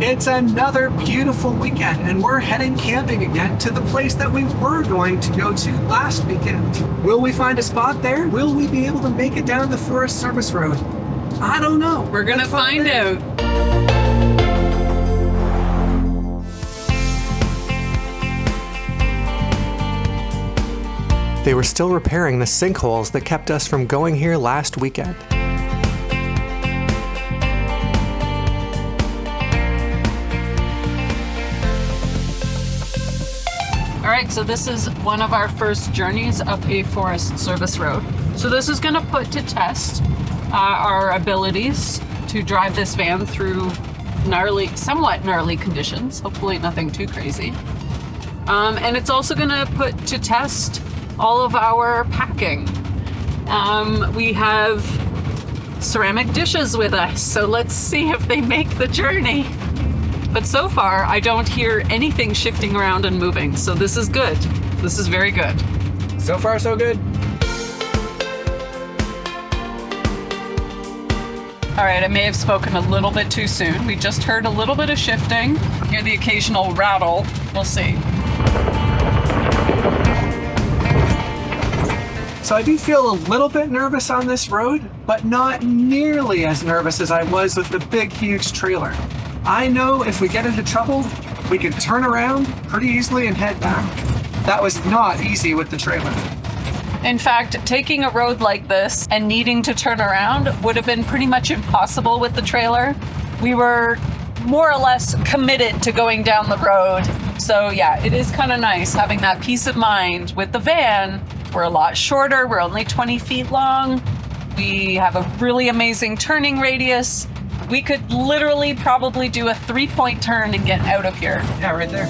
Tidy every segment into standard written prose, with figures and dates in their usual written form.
It's another beautiful weekend, and we're heading camping again to the place that we were going to go to last weekend. Will we find a spot there? Will we be able to make it down the Forest Service Road? I don't know. We're gonna find out. They were still repairing the sinkholes that kept us from going here last weekend. All right, so this is one of our first journeys up a Forest Service road. So this is gonna put to test our abilities to drive this van through somewhat gnarly conditions, hopefully nothing too crazy. And it's also gonna put to test all of our packing. We have ceramic dishes with us, so let's see if they make the journey. But so far, I don't hear anything shifting around and moving, so this is good. This is very good. So far, so good. All right, I may have spoken a little bit too soon. We just heard a little bit of shifting. Hear the occasional rattle. We'll see. So I do feel a little bit nervous on this road, but not nearly as nervous as I was with the big, huge trailer. I know if we get into trouble, we can turn around pretty easily and head back. That was not easy with the trailer. In fact, taking a road like this and needing to turn around would have been pretty much impossible with the trailer. We were more or less committed to going down the road. So yeah, it is kind of nice having that peace of mind. With the van, we're a lot shorter. We're only 20 feet long. We have a really amazing turning radius. We could literally probably do a 3-point turn and get out of here. Yeah, right there.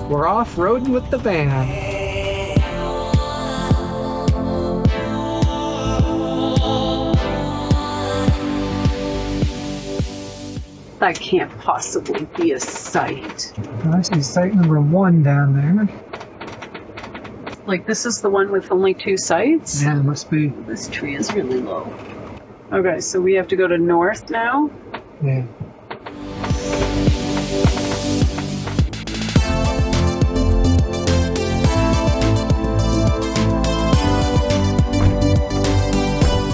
We're off-roading with the van. That can't possibly be a site. I see site number 1 down there. Like, this is the one with only 2 sites? Yeah, it must be. This tree is really low. Okay, so we have to go to north now? Yeah.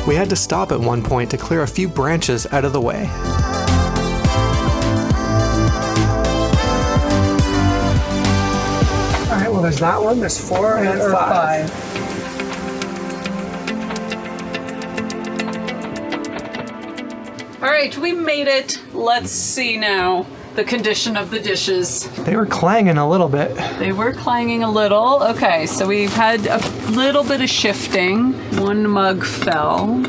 We had to stop at one point to clear a few branches out of the way. Alright, well there's that one, there's 4 and 5. All right, we made it. Let's see now the condition of the dishes. They were clanging a little bit. They were clanging a little. Okay, so we've had a little bit of shifting. One mug fell.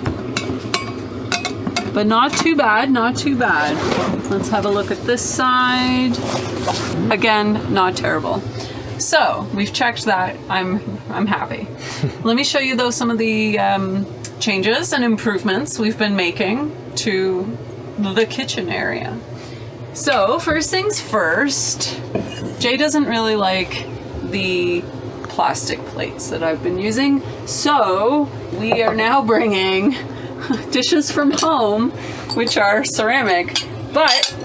But not too bad, not too bad. Let's have a look at this side. Again, not terrible. So, we've checked that. I'm happy. Let me show you though some of the changes and improvements we've been making to the kitchen area. So first things first, Jay doesn't really like the plastic plates that I've been using, so we are now bringing dishes from home, which are ceramic, but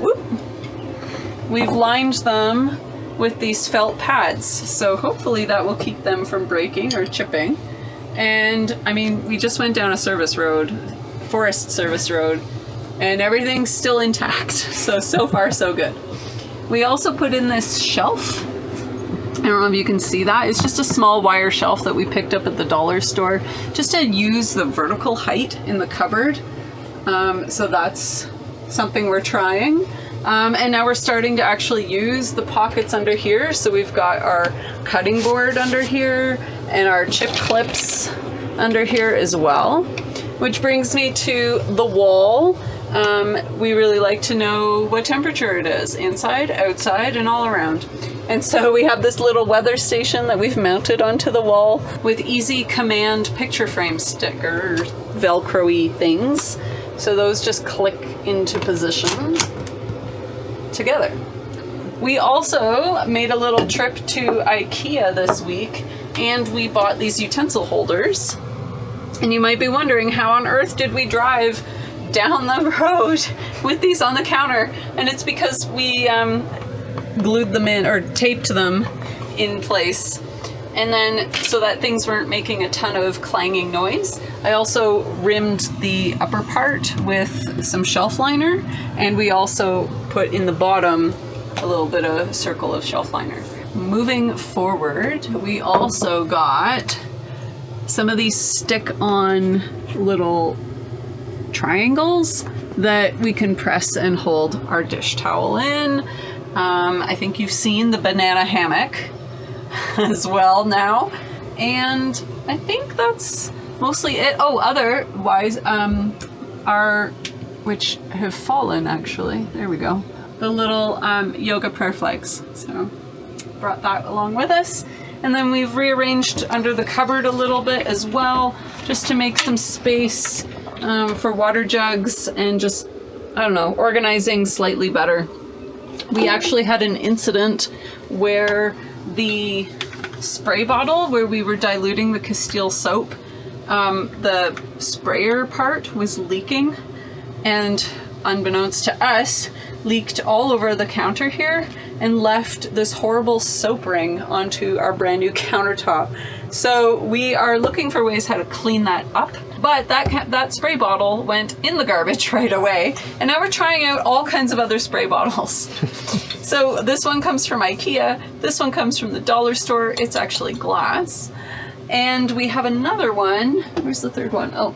we've lined them with these felt pads, so hopefully that will keep them from breaking or chipping. And I mean, we just went down a Forest Service road, and everything's still intact. So far so good. We also put in this shelf. I don't know if you can see that. It's just a small wire shelf that we picked up at the dollar store just to use the vertical height in the cupboard. So that's something we're trying. And now we're starting to actually use the pockets under here. So we've got our cutting board under here and our chip clips under here as well. Which brings me to the wall. We really like to know what temperature it is, inside, outside, and all around. And so we have this little weather station that we've mounted onto the wall with easy command picture frame sticker, Velcro-y things. So those just click into position together. We also made a little trip to IKEA this week, and we bought these utensil holders. And you might be wondering, how on earth did we drive down the road with these on the counter, and it's because we glued them in or taped them in place, and then so that things weren't making a ton of clanging noise. I also rimmed the upper part with some shelf liner, and we also put in the bottom a little bit of a circle of shelf liner. Moving forward, we also got some of these stick-on little triangles that we can press and hold our dish towel in. I think you've seen the banana hammock as well now, and I think that's mostly it. Oh, otherwise, which have fallen actually. There we go. The little yoga prayer flags. So brought that along with us. And then we've rearranged under the cupboard a little bit as well, just to make some space for water jugs and just, I don't know, organizing slightly better. We actually had an incident where the spray bottle where we were diluting the Castile soap, the sprayer part was leaking, and unbeknownst to us, leaked all over the counter here and left this horrible soap ring onto our brand new countertop. So we are looking for ways how to clean that up, but that spray bottle went in the garbage right away, and now we're trying out all kinds of other spray bottles. So this one comes from IKEA, this one comes from the dollar store, it's actually glass, and we have another one. Where's the third one? Oh,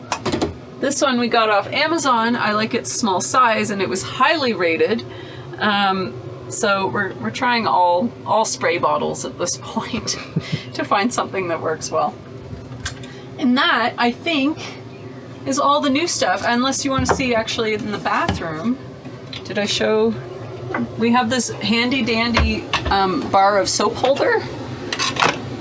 this one we got off Amazon. I like its small size, and it was highly rated. So we're trying all spray bottles at this point to find something that works well. And that, I think, is all the new stuff, unless you want to see actually in the bathroom. Did I show? We have this handy dandy bar of soap holder.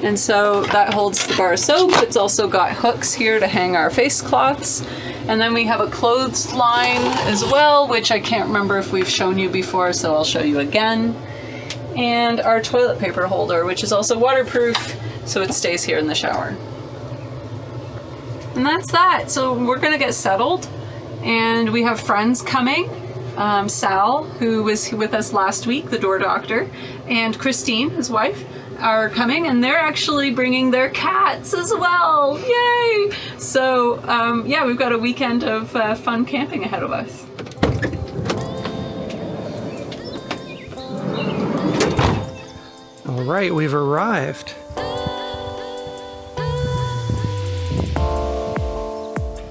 And so that holds the bar of soap. It's also got hooks here to hang our face cloths. And then we have a clothesline as well, which I can't remember if we've shown you before, so I'll show you again. And our toilet paper holder, which is also waterproof, so it stays here in the shower. And that's that. So we're gonna get settled, and we have friends coming. Sal, who was with us last week, the door doctor, and Christine, his wife, are coming, and they're actually bringing their cats as well. Yay! So yeah, we've got a weekend of fun camping ahead of us. All right, we've arrived.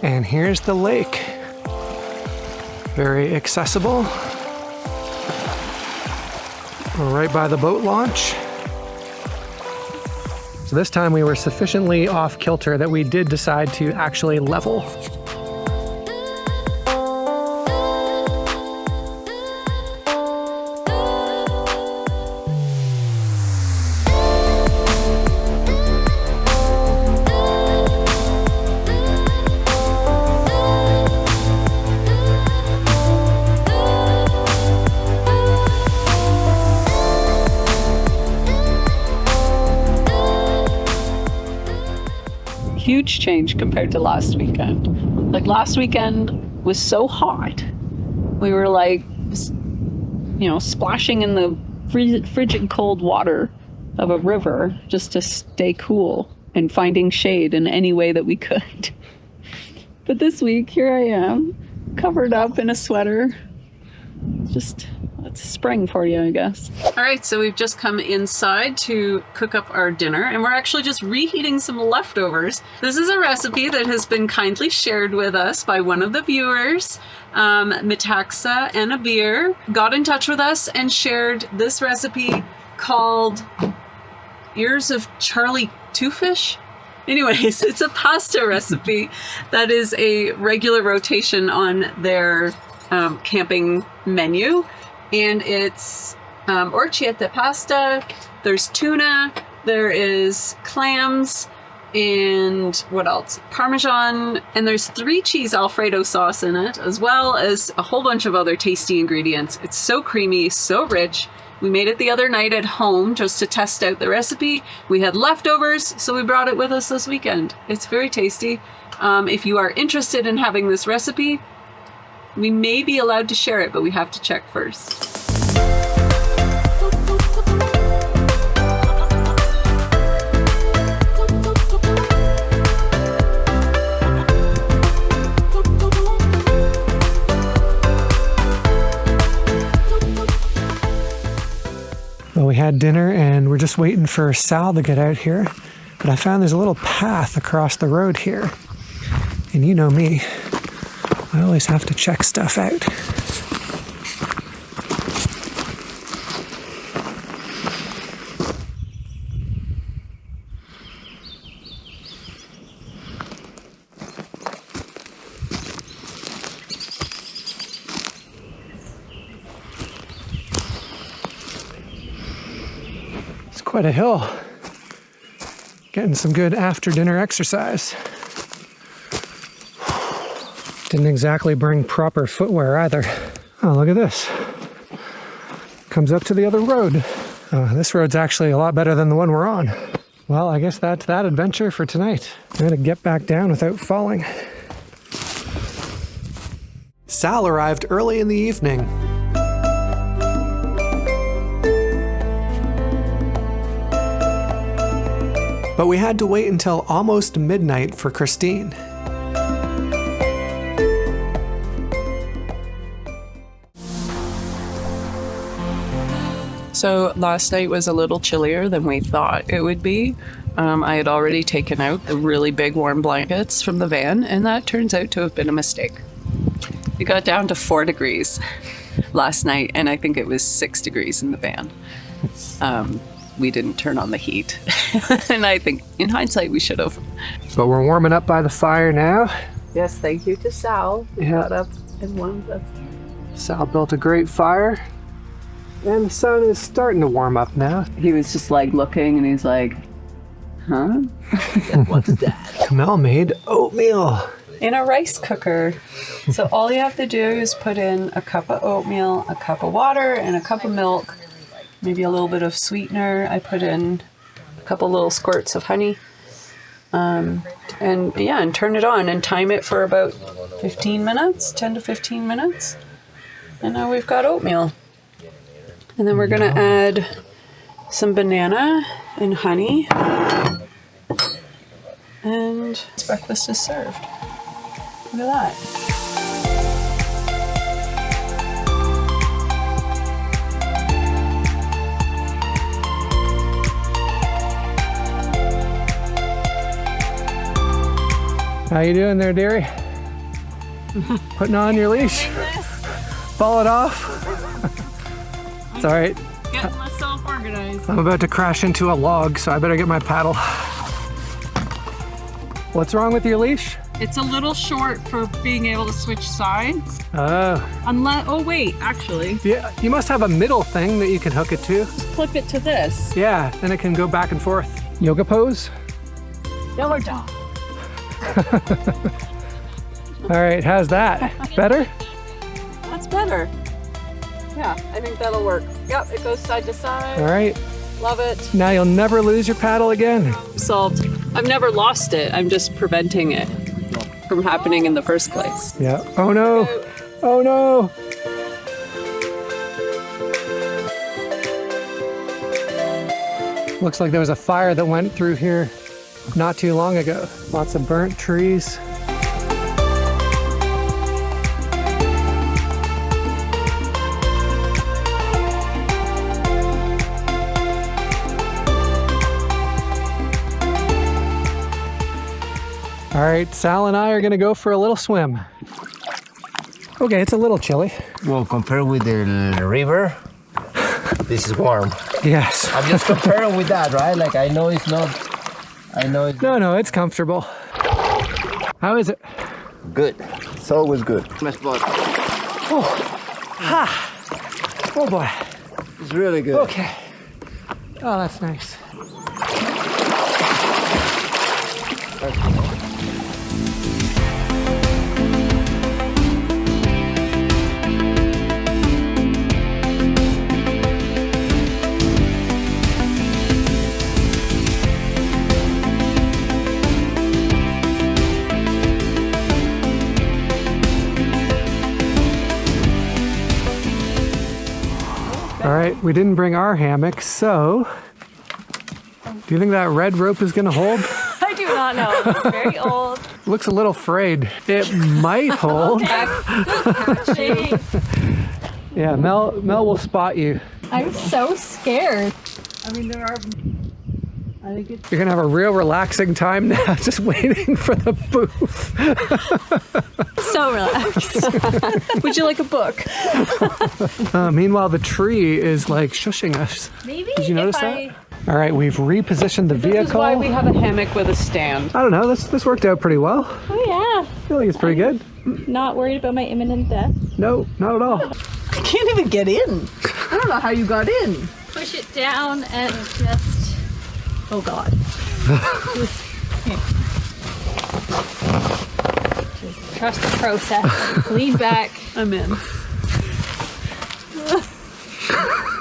And here's the lake. Very accessible. We're right by the boat launch. So this time we were sufficiently off kilter that we did decide to actually level. Huge change compared to last weekend. Like last weekend was so hot. We were like, you know, splashing in the frigid cold water of a river just to stay cool and finding shade in any way that we could. But this week, here I am, covered up in a sweater. Just, it's spring for you, I guess. All right, so we've just come inside to cook up our dinner, and we're actually just reheating some leftovers. This is a recipe that has been kindly shared with us by one of the viewers. Metaxa and a beer got in touch with us and shared this recipe called Ears of Charlie Two-Fish. Anyways, it's a pasta recipe that is a regular rotation on their camping menu, and it's orchetta pasta, there's tuna, there is clams, and what else? Parmesan, and there's 3 cheese Alfredo sauce in it, as well as a whole bunch of other tasty ingredients. It's so creamy, so rich. We made it the other night at home just to test out the recipe. We had leftovers, so we brought it with us this weekend. It's very tasty. If you are interested in having this recipe, We may be allowed to share it, but we have to check first. Well, we had dinner and we're just waiting for Sal to get out here. But I found there's a little path across the road here. And you know me, I always have to check stuff out. It's quite a hill. Getting some good after dinner exercise. Didn't exactly bring proper footwear either. Oh, look at this. Comes up to the other road. This road's actually a lot better than the one we're on. Well, I guess that's that adventure for tonight. I'm gonna get back down without falling. Sal arrived early in the evening. But we had to wait until almost midnight for Christine. So last night was a little chillier than we thought it would be. I had already taken out the really big warm blankets from the van, and that turns out to have been a mistake. It got down to 4 degrees last night, and I think it was 6 degrees in the van. We didn't turn on the heat. And I think in hindsight we should have. But we're warming up by the fire now. Yes, thank you to Sal. Yeah. Got up and warmed up. Sal built a great fire. And the sun is starting to warm up now. He was just like looking and he's like, huh? What's that? Kamel made oatmeal. In a rice cooker. So all you have to do is put in a cup of oatmeal, a cup of water, and a cup of milk. Maybe a little bit of sweetener. I put in a couple little squirts of honey. And turn it on and time it for about 15 minutes, 10 to 15 minutes. And now we've got oatmeal. And then we're gonna add some banana and honey. And breakfast is served. Look at that. How you doing there, dearie? Putting on your leash? Fall it off? It's all right. Getting myself organized. I'm about to crash into a log, so I better get my paddle. What's wrong with your leash? It's a little short for being able to switch sides. Oh. Oh wait, actually. Yeah, you must have a middle thing that you can hook it to. Just flip it to this. Yeah, then it can go back and forth. Yoga pose? Yellow dog. All right, how's that? Better? That's better. Yeah, I think that'll work. Yep, it goes side to side. All right. Love it. Now you'll never lose your paddle again. Solved. I've never lost it. I'm just preventing it from happening in the first place. Yeah. Oh no. Oh no. Looks like there was a fire that went through here not too long ago. Lots of burnt trees. All right, Sal and I are gonna go for a little swim. Okay, it's a little chilly. Well, compared with the river, this is warm. Yes. I'm just comparing with that, right? Like I know it's not. I know it's No, it's comfortable. How is it? good. It's always good. My spot. Oh, ha. Oh boy. It's really good. Okay. Oh, that's nice. All right, we didn't bring our hammock, so do you think that red rope is gonna hold? I do not know. It's very old. Looks a little frayed. It might hold. Actually, Yeah, Mel will spot you. I'm so scared. I mean, there are. I think it's. You're gonna have a real relaxing time now, just waiting for the booth. So relaxed. Would you like a book? Meanwhile, the tree is like shushing us. Maybe Did you notice that? All right, we've repositioned the vehicle. This is why we have a hammock with a stand. I don't know, this worked out pretty well. Oh yeah. I feel like it's pretty good. Not worried about my imminent death. No, not at all. I can't even get in. I don't know how you got in. Push it down and just. Oh God. Just trust the process. Lean back. I'm in.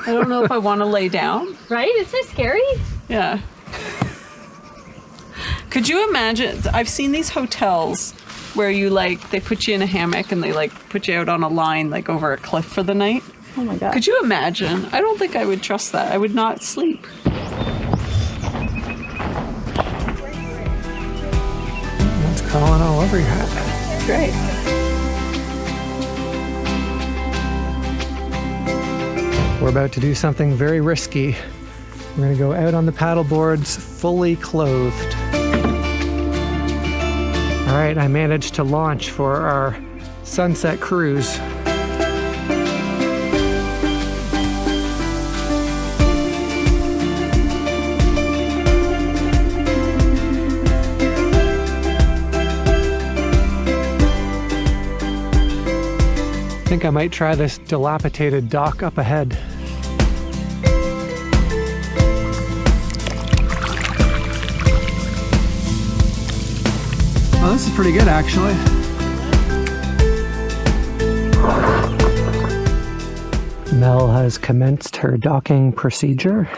I don't know if I want to lay down. Right? Isn't it scary? Yeah. Could you imagine? I've seen these hotels where you they put you in a hammock and they put you out on a line over a cliff for the night. Oh my God. Could you imagine? I don't think I would trust that. I would not sleep. It's crawling all over your hat. Great. We're about to do something very risky. We're gonna go out on the paddle boards fully clothed. All right, I managed to launch for our sunset cruise. I think I might try this dilapidated dock up ahead. Oh, this is pretty good actually. Mel has commenced her docking procedure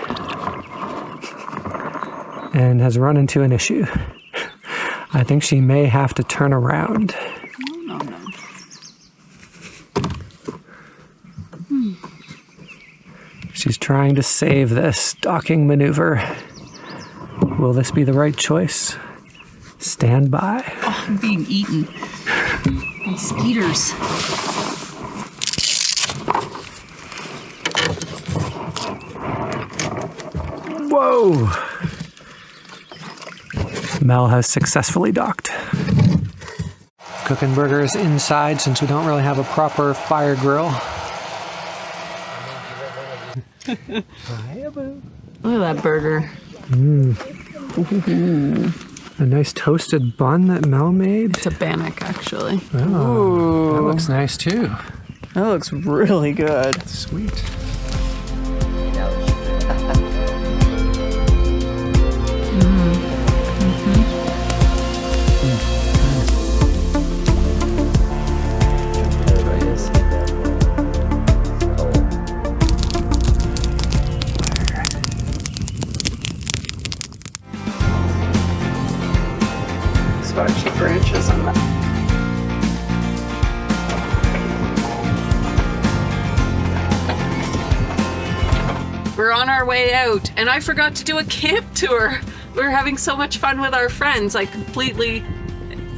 and has run into an issue. I think she may have to turn around. She's trying to save this docking maneuver. Will this be the right choice? Stand by. Oh, I'm being eaten by skeeters. Whoa! Mel has successfully docked. Cooking burgers inside since we don't really have a proper fire grill. Look at that burger. A nice toasted bun that Mel made. It's a bannock, actually. Oh, that looks nice too. That looks really good. Sweet. Starchy branches on that. We're on our way out, and I forgot to do a camp tour. We were having so much fun with our friends, I completely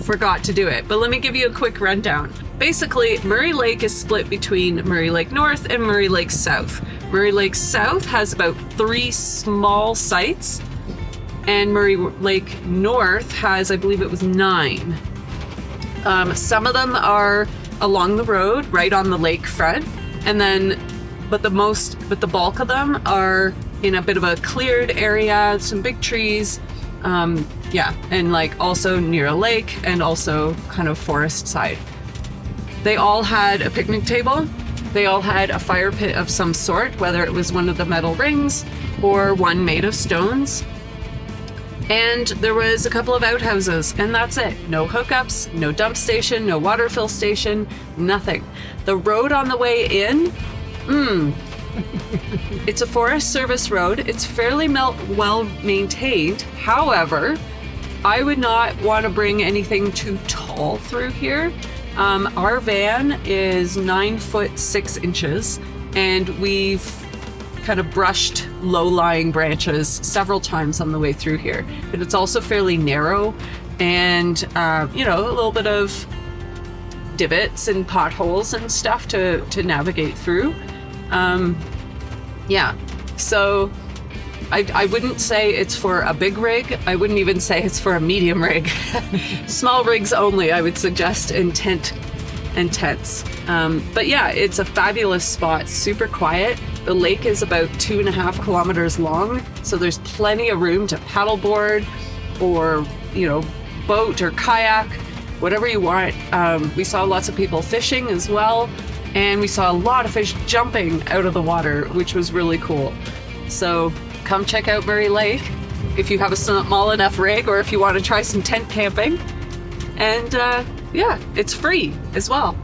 forgot to do it. But let me give you a quick rundown. Basically, Murray Lake is split between Murray Lake North and Murray Lake South. Murray Lake South has about 3 small sites, and Murray Lake North has, I believe it was 9. Some of them are along the road, right on the lakefront, and then, but the bulk of them are in a bit of a cleared area, some big trees, yeah, and also near a lake and also kind of forest side. They all had a picnic table. They all had a fire pit of some sort, whether it was one of the metal rings or one made of stones. And there was a couple of outhouses, and that's it. No hookups, no dump station, no water fill station, nothing. The road on the way in, it's a Forest Service road. It's fairly well maintained. However, I would not want to bring anything too tall through here. Our van is 9 foot 6 inches, and we've kind of brushed, low-lying branches several times on the way through here. But it's also fairly narrow and, you know, a little bit of divots and potholes and stuff to navigate through. Yeah, so I wouldn't say it's for a big rig. I wouldn't even say it's for a medium rig. Small rigs only, I would suggest, in tent and tents. But yeah, it's a fabulous spot, super quiet. The lake is about 2.5 kilometers long, so there's plenty of room to paddleboard or, you know, boat or kayak, whatever you want. We saw lots of people fishing as well, and we saw a lot of fish jumping out of the water, which was really cool. So come check out Murray Lake if you have a small enough rig or if you want to try some tent camping. And yeah, it's free as well.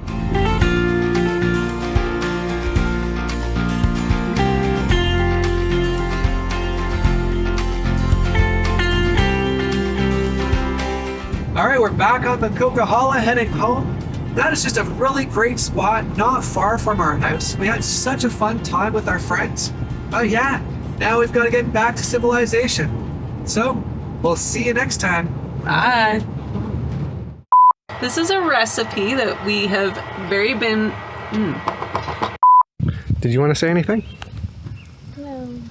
All right, we're back on the Coquihalla heading home. That is just a really great spot, not far from our house. We had such a fun time with our friends. Oh yeah, now we've got to get back to civilization. So, we'll see you next time. Bye. This is a recipe that we have been. Did you want to say anything? No.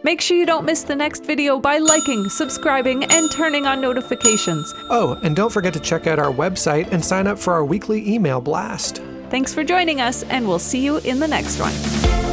Make sure you don't miss the next video by liking, subscribing, and turning on notifications. Oh, and don't forget to check out our website and sign up for our weekly email blast. Thanks for joining us, and we'll see you in the next one.